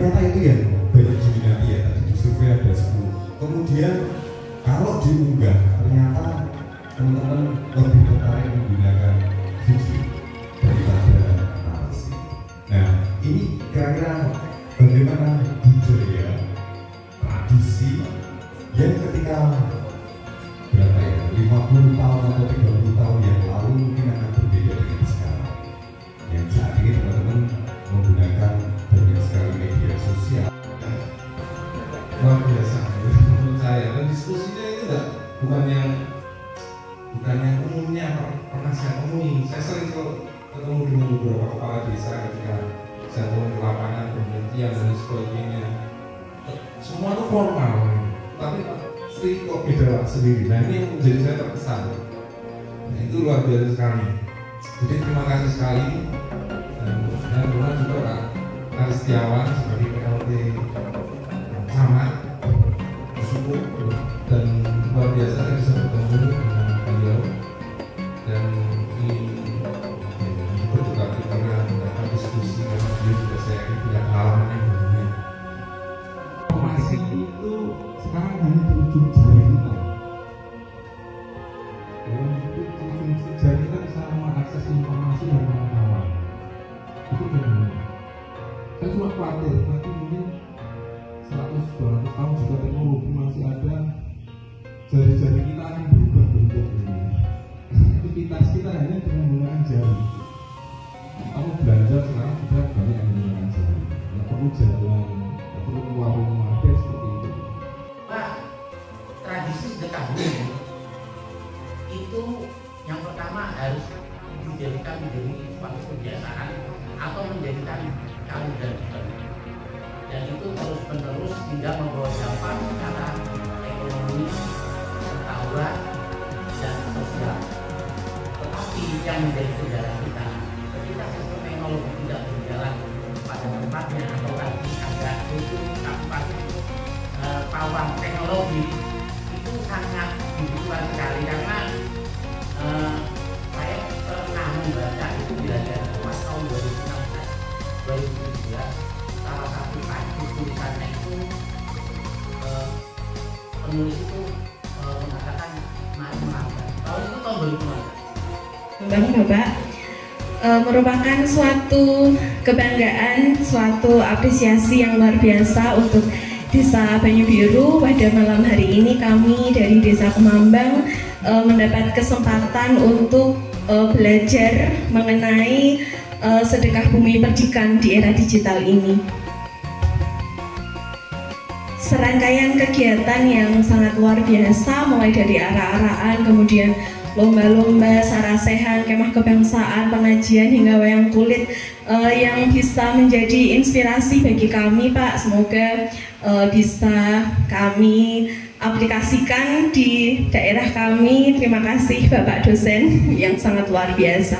ternyata itu yang banyak diminati ya. Tadi di survei ada 10. Kemudian kalau diunggah ternyata teman-teman lebih tertarik menggunakan video daripada narasi. Nah, ini kira-kira bagaimana budaya tradisi yang ketika berapa ya, 50 tahun atau 30 tahun yang lalu mungkin akan berbeda dengan sekarang. Yang saat ini teman-teman menggunakan banyak sekali media sosial. Luar biasa menurut saya, dan diskusinya itu bukan yang umumnya pernah saya omongin. Saya sering ketemu dengan beberapa kepala desa ketika saya turun ke lapangan, penelitian dan sebagainya. Semua itu formal, tapi kok beda sendiri. Nah, ini yang menjadi saya terkesan. Nah, itu luar biasa sekali. Jadi terima kasih sekali, dan kemudian juga Pak Aristiawan sebagai PLT Camat bersyukur, dan luar biasa saya bisa bertemu dengan beliau, dan ikut juga kita mendapat diskusi karena beliau juga saya punya pengalaman yang berbeda. Informasi itu sekarang hanya di ujung jari kita. Di ujung jari kita bisa mengakses informasi dan pengetahuan. Itu bagaimana? Saya cuma khawatir nanti mungkin 100-200 tahun juga teknologi masih ada, jari-jari kita akan berubah bentuk ini. Aktivitas kita hanya dengan menggunakan jari. Kamu belanja sekarang sudah banyak yang menggunakan jari. Tidak perlu jalan, tidak perlu keluar rumah, seperti itu. Pak, tradisi sedekah bumi itu yang pertama harus dijadikan menjadi suatu kebiasaan atau menjadikan kalender, dan itu terus menerus hingga membawa dampak secara ekonomi, pengetahuan, dan sosial. Tetapi yang menjadi kendala kita ketika sistem teknologi tidak berjalan pada tempatnya, atau tadi ada itu kampas pawang teknologi, itu sangat dibutuhkan sekali, karena saya pernah membaca itu belajar tahun 2016-2017, salah satu tulisannya itu penulis itu mengatakan mari melanggar. Tahun itu tahun 2016. Bapak, merupakan suatu kebanggaan, suatu apresiasi yang luar biasa untuk Desa Banyu Biru. Pada malam hari ini kami dari Desa Kemambang mendapat kesempatan untuk belajar mengenai sedekah bumi perdikan di era digital ini. Serangkaian kegiatan yang sangat luar biasa, mulai dari arah-arahan, kemudian lomba-lomba, sarasehan, kemah kebangsaan, pengajian, hingga wayang kulit yang bisa menjadi inspirasi bagi kami, Pak. Semoga bisa kami aplikasikan di daerah kami. Terima kasih Bapak dosen yang sangat luar biasa.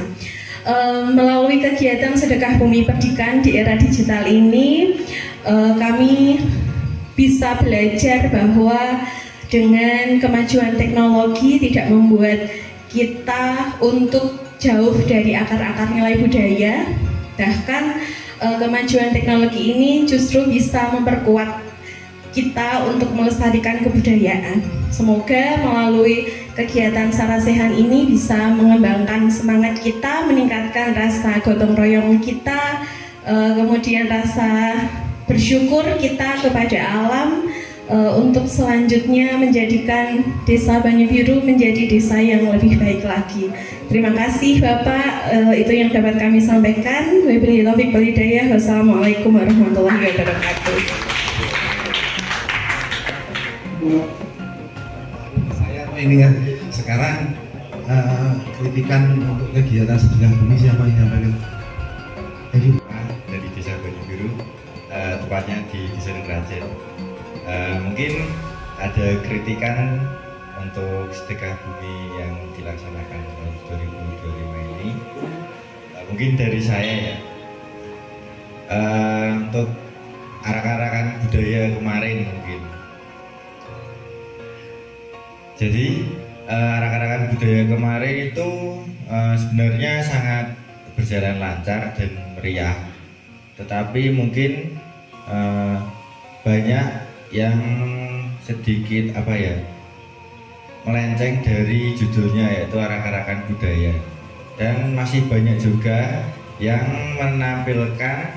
Melalui kegiatan sedekah bumi perdikan di era digital ini, kami bisa belajar bahwa dengan kemajuan teknologi tidak membuat kita untuk jauh dari akar-akar nilai budaya. Bahkan kemajuan teknologi ini justru bisa memperkuat kita untuk melestarikan kebudayaan. Semoga melalui kegiatan sarasehan ini bisa mengembangkan semangat kita, meningkatkan rasa gotong royong kita, kemudian rasa bersyukur kita kepada alam, untuk selanjutnya menjadikan Desa Banyu Biru menjadi desa yang lebih baik lagi. Terima kasih Bapak, itu yang dapat kami sampaikan. Wabillahi taufiq wal hidayah. Wassalamualaikum warahmatullahi wabarakatuh. Saya ini ya, sekarang kritikan untuk kegiatan sedekah bumi siapa yang sampaikan? Dari Desa Banyu Biru, tepatnya di Desa Ngrajet. Mungkin ada kritikan untuk sedekah bumi yang dilaksanakan tahun 2025 ini. Mungkin dari saya ya, untuk arak-arakan budaya kemarin mungkin. Jadi arak-arakan budaya kemarin itu sebenarnya sangat berjalan lancar dan meriah. Tetapi mungkin banyak yang sedikit melenceng dari judulnya, yaitu arak-arakan budaya, dan masih banyak juga yang menampilkan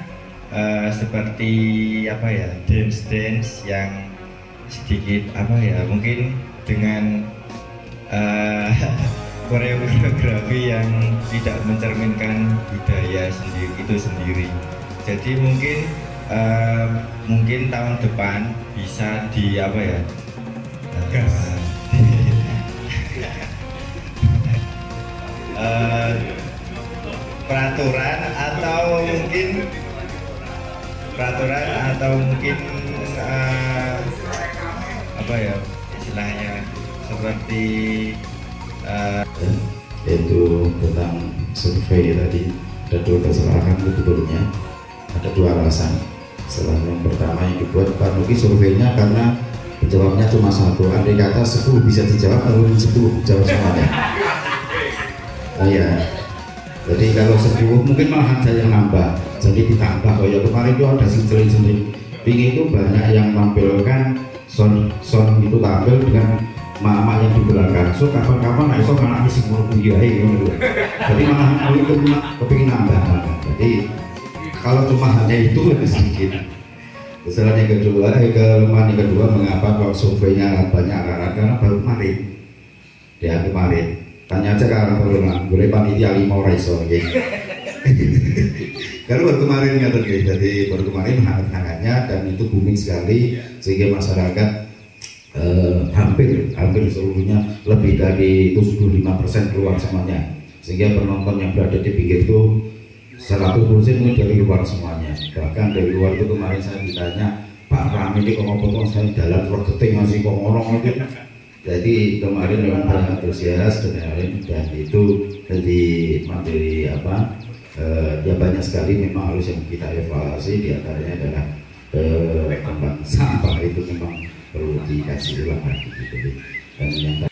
seperti dance yang sedikit mungkin dengan koreografi yang tidak mencerminkan budaya itu sendiri. Jadi mungkin tahun depan bisa peraturan atau mungkin istilahnya seperti yaitu tentang survei tadi ada dua kesalahan betulnya, ada dua alasan. Kesalahan yang pertama yang dibuat Pak Nuki surveinya karena jawabnya cuma satu, andai kata 10 bisa dijawab, lalu 10 jawab semuanya. Ya, jadi kalau 10 mungkin malah ada yang nambah, jadi ditambah. Kayak kemarin itu ada sinceling pingin itu banyak yang menampilkan sound itu tampil dengan mama yang di belakang. So kapan-kapan so anak isi mau kuliah gitu. Jadi malah itu kepingin nambah. Jadi kalau cuma hanya itu lebih sedikit. Kesalahan yang kedua, kelemahan yang kedua, mengapa kok surveinya banyak anak-anak, karena baru kemarin. Tanya aja ke orang perluan, boleh panitia 5 orang so gitu. Kalau baru kemarin ya tadi, jadi baru kemarin hangat-hangatnya dan itu booming sekali sehingga masyarakat hampir seluruhnya lebih dari 75% keluar semuanya, sehingga penonton yang berada di pinggir itu 100% mungkin dari luar semuanya. Bahkan dari luar itu kemarin saya ditanya, Pak Ram ini kok ngomong saya jalan terus keting masih kok ngorong gitu. Jadi kemarin memang banyak antusias dan itu jadi materi ya banyak sekali memang harus yang kita evaluasi, diantaranya adalah tentang sampah itu memang perlu dikasih ulang lagi gitu. Dan yang